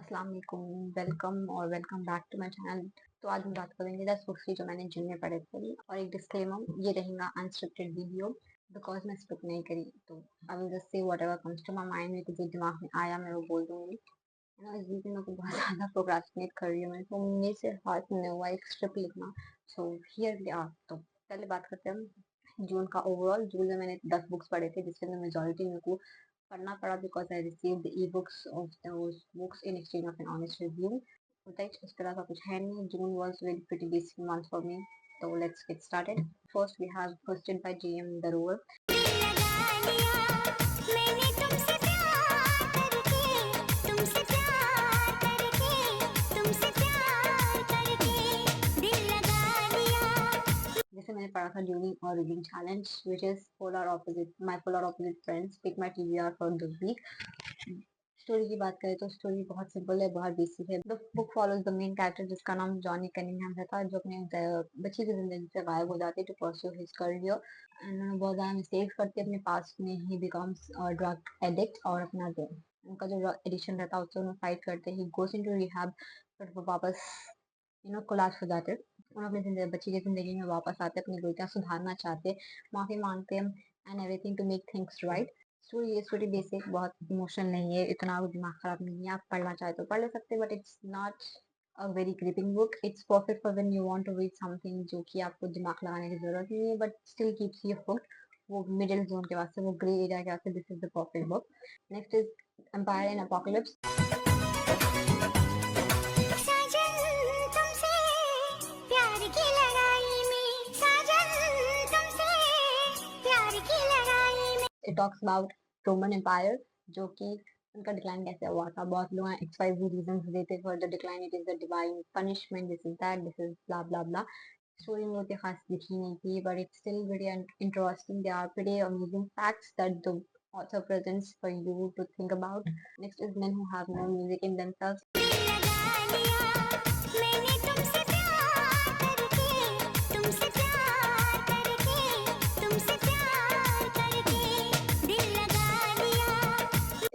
अस्सलाम वालेकुम, वेलकम और welcome back to my channel. तो आज हम बात करेंगे 10 बुक्स की जो मैंने जिम में पढ़े थे। और एक डिस्क्लेमर, ये रहेगा अनस्क्रिप्टेड वीडियो बिकॉज मैं स्क्रिप्ट नहीं करी। तो I will just say whatever comes to my mind, मेरे को जो दिमाग में आया मैं वो बोल दूंगी। इस बीच में मैं को बहुत ज़्यादा प्रोक्रास्टिनेट कर रही हूँ मैं, तो मेरे से हाथ में हुआ एक स्क्रिप्ट लिखना। So here we are. तो पहले बात करते हैं हम जून का। ओवरऑल जून में मैंने 10 बुक्स पढ़े थे, जिसके अंदर मेजोरिटी मेरे को पढ़ना पड़ा because I receive the e books of those books in exchange of an honest review. Right, इस तरह का कुछ है नहीं। June was very pretty basic month for me. तो let's get started. First we have hosted by JM Darhower. जैसे मैंने पढ़ा था during our reading challenge which is polar opposite my polar opposite friends pick my TBR for the week. Story की बात करें तो story बहुत सिंपल है, बहुत बेसिक है। The book follows the main character जिसका नाम जॉनी कनिंघम रहता है, जो अपने बच्ची की जिंदगी से गायब हो जाती है to pursue his career. And बहुत ज्यादा मिस्टेक्स करती है अपने पास में। ही बिकम्स ड्रग एडिक्ट और अपना जो उनका जो एडिक्शन रहता है उससे उन्हें फाइट करते हैं। ही गोस इनटू रिहैब, बट वो वापस कोलैप्स हो जाते हैं। उन्हें अपनी जिंदगी बच्ची की जिंदगी में वापस आते हैं, अपनी गलतियां सुधारना चाहते हैं, माफी मांगते हैं and everything to make things right. Story ये स्टोरी बेसिक, बहुत इमोशनल नहीं है, इतना वो दिमाग खराब नहीं है। आप पढ़ना चाहे तो पढ़ ले सकते हैं, but it's not a very gripping book. It's perfect for when you want to read something जो कि आपको दिमाग लगाने की जरूरत नहीं है, but still keeps you hooked. वो मिडिल जोन के वास्ते, वो ग्रे एरिया के वास्ते this is the perfect book. Next is Empire and Apocalypse. It talks about Roman Empire, जो कि उनका डिक्लाइन कैसे हुआ था। बहुत लोग XYZ रीजंस देते for the decline, it is the divine punishment, this is that, this is blah blah blah. Story में उतनी खास दिखी नहीं थी, but it's still very interesting. They are pretty amazing facts that the author presents for you to think about. Next is men who have no music in themselves.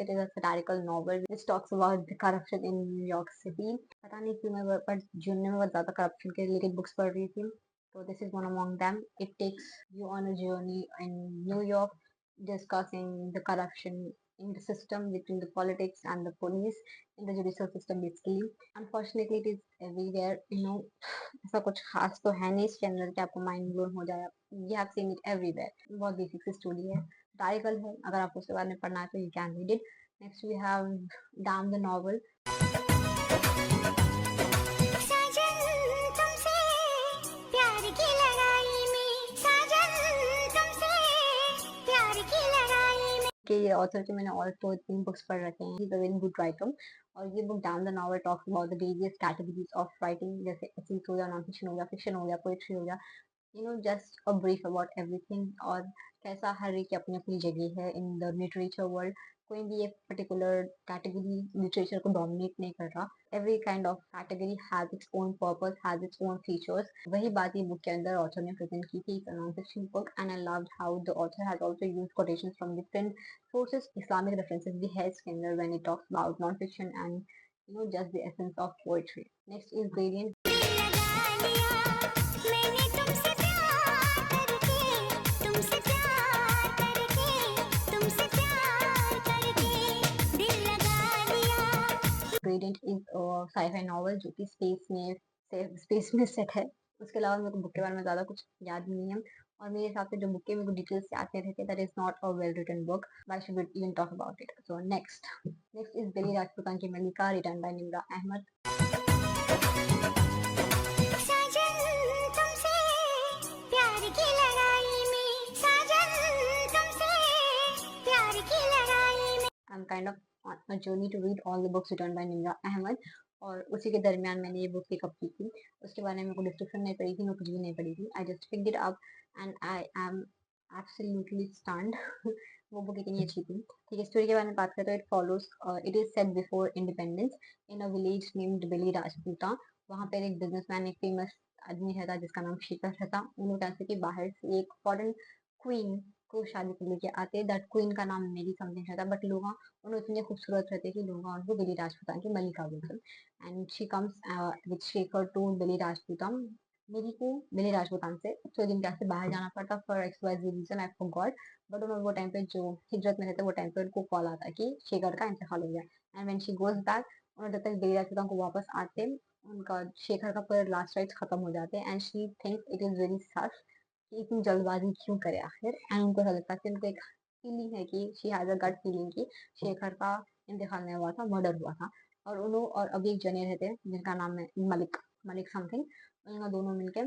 It is a satirical novel which talks about the corruption in New York City. पता नहीं क्यों मैं पर जून में बहुत ज्यादा corruption के related books पढ़ रही थी, तो this is one among them. It takes you on a journey in New York, discussing the corruption in the system between the politics and the police in the judicial system basically. Unfortunately, it is everywhere. ऐसा कुछ खास तो है नहीं इसके अंदर कि आपको माइंड ब्लोन हो जाए. You have seen it everywhere. बहुत बेसिक सी स्टोरी है, टाइकल है. अगर आपको उसके बारे में पढ़ना है तो you can read it. Next we have dam the novel. के ये ऑथर के मैंने और 2-3 बुक्स पढ़ रखे हैं. He is a very good writer. और ये book dam the novel talks about the various categories of writing, जैसे एसेंस हो गया, नॉन फिक्शन हो गया, फिक्शन हो गया, पोएट्री हो गया. Just a brief about everything. और कैसा हर एक की अपनी अपनी जगह है इन द लिटरेचर वर्ल्ड. कोई भी एक पर्टिकुलर कैटेगरी लिटरेचर को डोमिनेट नहीं कर रहा. Every kind of category has its own purpose, has its own features. वही बात ये बुक के अंदर ऑथर ने प्रेजेंट की थी. It's a non fiction book and I loved how the author has also used quotations from different sources. Islamic references भी है इसके अंदर when it talks about non fiction and just the essence of poetry. Next is Gradient. Gradient is sci fi novel जो कि space में set है. उसके अलावा मेरे को बुक के बारे में ज्यादा कुछ याद नहीं है. और मेरे हिसाब से जो बुक के मेरे को डिटेल्स याद नहीं रहते, that is not a well written book. Why should we even talk about it. So next is Beli Rajputan की मलिका, written by Nimra Ahmed. I'm kind of on a journey to read all the books written by Nimra Ahmed. और उसी के दरमियान मैंने ये book pickup की थी. उसके बारे में कोई डिस्क्रिप्शन नहीं पढ़ी थी, मैं कुछ भी नहीं पढ़ी थी. I just picked it up and I am absolutely stunned. वो बुक इतनी अच्छी थी. ठीक है, स्टोरी के बारे में बात करें तो it follows, it is set before independence in a village named Beli Rajputana. वहाँ पर एक बिजनेसमैन, एक फेमस आदमी रहता जिसका नाम शिखर रहता. उन्होंने कैसे कि बाहर से एक फॉरेन क्वीन को शादी के लेके आते। दैट क्वीन का नाम मेरी समथिंग रहता, बट लोग उन्होंने इतने खूबसूरत रहते कि लोग उनको बिली राजपूतान की मलिका बोलते। And she comes with Shekhar to Bili Rajputan. मेरी को बिली राजपूतान से तो दिन कैसे बाहर जाना पड़ता for X Y Z reason, I forgot. But उन्होंने वो टाइम पे जो हिजरत में रहते वो टाइम पे उनको कॉल आता कि शेखर का इंतकाल हो गया। And when she goes back, उन्होंने जब तक बिली राजपूतान को वापस आते, उनका शेखर का पूरे लास्ट राइट्स खत्म हो जाते हैं। And she thinks it is very such कि इतनी जल्दबाजी क्यों करे आखिर। एंड उनको ऐसा लगता है कि उनको एक फीलिंग है कि she has a gut feeling कि शेखर का इंतकाल नहीं हुआ था, मर्डर हुआ था। और उन्होंने और अभी एक जने रहते हैं जिनका नाम है मलिक, मलिक समथिंग। उनका दोनों मिलकर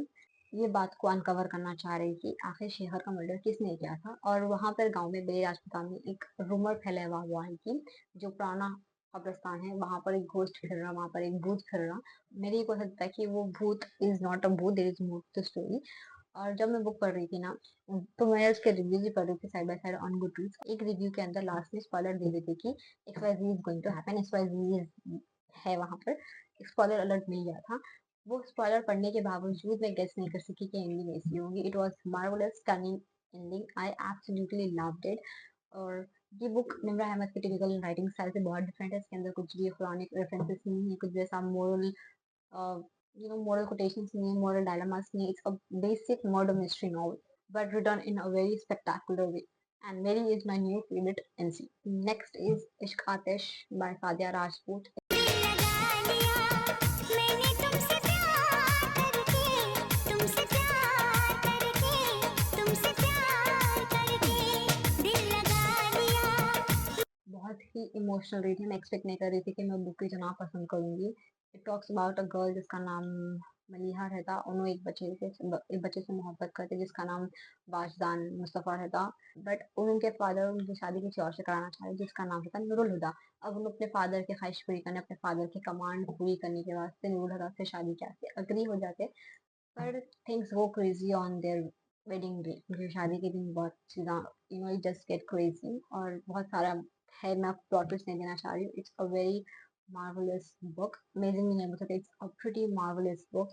ये बात को अनकवर करना चाह रहे कि आखिर शेखर का मर्डर किसने किया था। और वहां पर गांव में बेले राजपूतान में एक रूमर फैला हुआ है कि जो पुराना कब्रिस्तान है वहां पर एक घोस्ट फिर रहा, वहां पर एक भूत फिर रहा। मेरे को लगता है कि वो भूत इज नॉट अ भूत, there is more to story. और जब मैं बुक पढ़ रही थी ना, तो मैं उसके रिव्यू भी पढ़ रही थी side by side on Goodreads. एक रिव्यू के अंदर लास्ट में स्पॉइलर दे देते कि XYZ is going to happen, XYZ है वहां पर, स्पॉइलर अलर्ट मिल गया था। वो स्पॉइलर पढ़ने के बावजूद मैं गेस नहीं कर सकी कि एंडिंग ऐसी होगी। It was marvellous, stunning ending, I absolutely loved it. और ये बुक निम्रा अहमद के टिपिकल राइटिंग स्टाइल से बहुत डिफरेंट है। इसके अंदर कुछ भी पुराने रेफरेंसेस नहीं है, कुछ भी ऐसा मोरल moral quotations नहीं है, moral dilemmas नहीं है. It's a basic murder mystery novel, but written in a very spectacular way. And Mary is my new favorite NC. Next is Ishq Atish by Sadia Rajput. बहुत ही emotional रही थी, मैं expect नहीं कर रही थी कि मैं बुक इतना पसंद करूंगी। It talks about a girl जिसका नाम मलिहा रहता। उन्होंने एक बच्चे से मोहब्बत करते जिसका नाम वाजदान मुस्तफ़ा रहता। बट उनके फादर उनकी शादी किसी और से कराना चाह रहे जिसका नाम रहता नूरुल हुदा। अब उन्होंने अपने फादर की ख्वाहिश पूरी करने, अपने फादर की कमांड पूरी करने के वास्ते नूरुल हुदा से शादी करते अग्री हो जाते। पर things go crazy on their wedding day. उनकी शादी के दिन बहुत चीज़ा जस्ट गेट क्रेजी और बहुत सारा है। मैं प्लॉट ट्विस्ट नहीं देना चाह रही हूँ। It's a very marvelous book, amazing नहीं बोल सकते, it's a pretty marvelous book,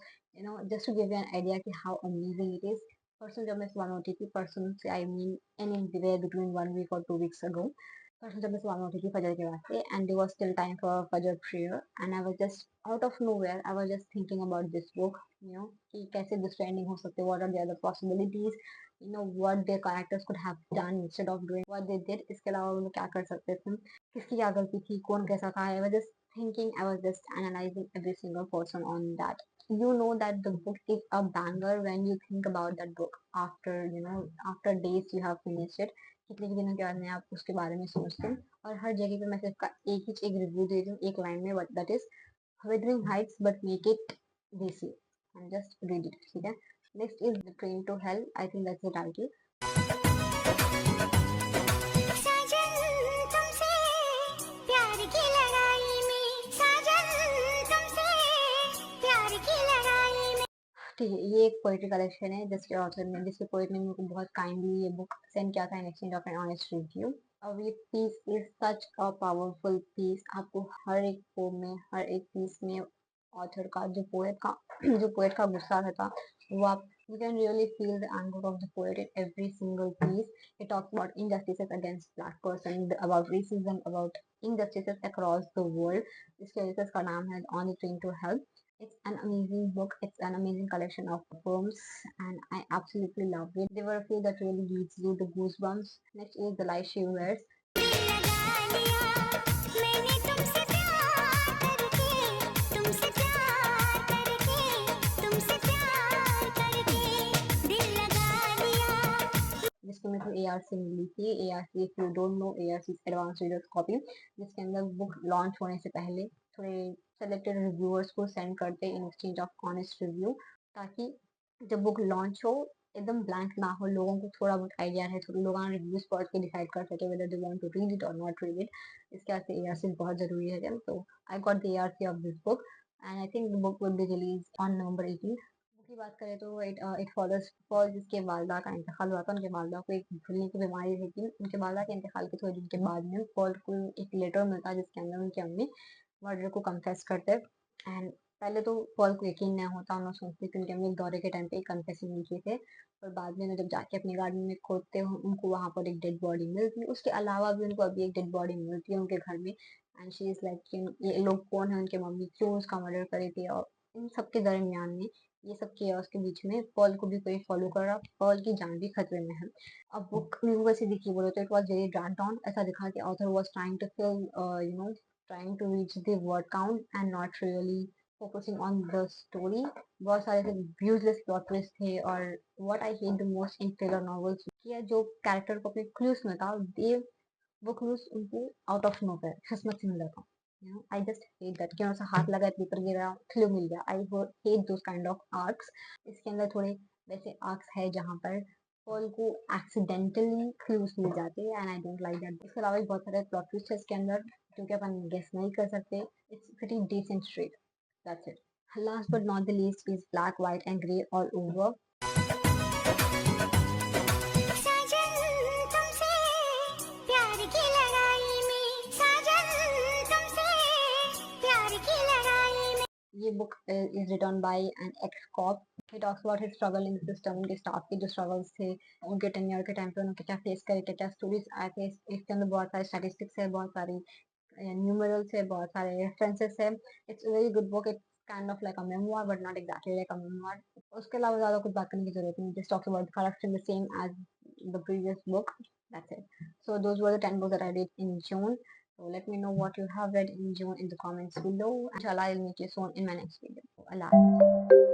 just to give you an idea कि how amazing it is। परसों जब मैं सुबह में उठी थी, परसों से I mean anywhere between 1 week or 2 weeks ago, परसों जब मैं सुबह में उठी थी फजर के वास्ते, and it was still time for फजर prayer, and I was just out of nowhere, I was just thinking about this book, कि कैसे दूसरे ending हो सकते, what are the other possibilities, what their characters could have done instead of doing what they did। इसके अलावा वो लोग क्या कर सकते थे, किसकी क्या गलती थी, कौन कैसा था। I was just thinking, I was just analyzing every single person on that। You know that the book is a banger when you think about that book after after days you have finished it। कितने के दिनों के बाद में आप उसके बारे में सोचते हैं। और हर जगह पे मैं सिर्फ एक रिव्यू दे रही हूँ एक लाइन में, that is Wuthering Heights but make it देसी, and just read it, ठीक है। Next is the train to hell, I think that's the title. ठीक है, ये एक पोएट्री कलेक्शन है जिसके ऑथर ने, जिसके पोएट ने मेरे को बहुत काइंडली ये बुक सेंड किया था in exchange of an honest review. अब ये piece is such a powerful piece. आपको हर एक पोम में, हर एक पीस में ऑथर का जो पोएट का गुस्सा रहता वो आप, you can really feel the anger of the poet in every single piece। It talks about injustices against black person, about racism, about injustices across the world। इसके वजह से इसका नाम है On the Train to Hell। It's an amazing book. It's an amazing collection of poems, and I absolutely loved it. There were a few that really gives you the goosebumps. Next is The Lie She Wears। जिसको मेरे को AR से मिली थी। AR से, if you don't know, AR से advance readers copy, जिसके अंदर book launch होने से पहले थोड़े सेलेक्टेड रिव्यूअर्स को सेंड करते इन एक्सचेंज ऑफ ऑनेस्ट रिव्यू, ताकि जब बुक लॉन्च हो एकदम ब्लैंक ना हो, लोगों को थोड़ा बहुत आइडिया है, थोड़े लोग रिव्यूज पढ़ के डिसाइड कर सके whether they want to read it और नॉट रीड इट। इसके वास्ते ARC बहुत जरूरी है। तो I got the ARC of this book, and I think the book will be release on November 18। की बात करें तो इट फॉलोज जिसके वालदा का इंतकाल हुआ था। उनके वालदा को एक भूलने की बीमारी थी कि उनके वालदा के इंतकाल के थोड़े दिन के बाद में पॉल को एक लेटर मिलता है जिसके अंदर उनकी अम्मी मर्डर को कन्फेस करते हैं। एंड पहले तो पॉल को यकीन नहीं होता, उन्हें सोचते कि उनके अम्मी एक दौरे के टाइम पे एक कन्फेशन में किए थे, और बाद में जब जाके अपने गार्डन में खोदते हैं उनको वहाँ पर एक डेड बॉडी मिलती है। उसके अलावा भी उनको अभी एक डेड बॉडी मिलती है उनके घर में, एंड शी इज लाइक ये लोग कौन है, उनके मम्मी क्यों उसका मर्डर करे थे, और इन सबके दरमियान में ये सब केओस के बीच में पॉल को भी कोई फॉलो कर रहा, पॉल की जान भी खतरे में है। अब बुक में वैसे देखिए बोले तो it was very drag down, ऐसा दिखा कि author was trying to fill trying to reach the word count and not really focusing on the story। बहुत सारे ऐसे useless plot twist थे, और what I hate the most in thriller novels कि जो कैरेक्टर को अपने clues में था दे वो clues उनको out of nowhere किस्मत से मिला था। I just hate that कि उनसे हाथ लगा पेपर गिरा clue मिल गया। I hate those kind of arcs। इसके अंदर थोड़े वैसे arcs है जहाँ पर पॉल को एक्सीडेंटली क्लूज मिल जाते हैं, and I don't like that. इसके अलावा भी बहुत सारे प्लॉट ट्विस्ट है इसके अंदर क्योंकि अपन गेस नहीं कर सकते। It's pretty decent straight, that's it. Last but not the least is black white and grey all over. ये book is written by an ex cop. He talks about his struggle in the system, उनके staff के जो struggles थे, उनके tenure के time पे उन्होंने क्या फेस करे, क्या क्या स्टोरीज आए थे। इसके अंदर बहुत सारे स्टैटिस्टिक्स है, बहुत सारी न्यूमरल्स है, बहुत सारे रेफरेंसेस है। It's a very good book. It's kind of like a memoir but not exactly like a memoir. उसके अलावा ज्यादा कुछ बात करने की जरूरत नहीं। Just talks about character the same age the previous book, that's it. So those were the 10 books that I read in June. So let me know what you have read in June in the comments below. Inshallah, I'll meet you soon in my next video. Allah.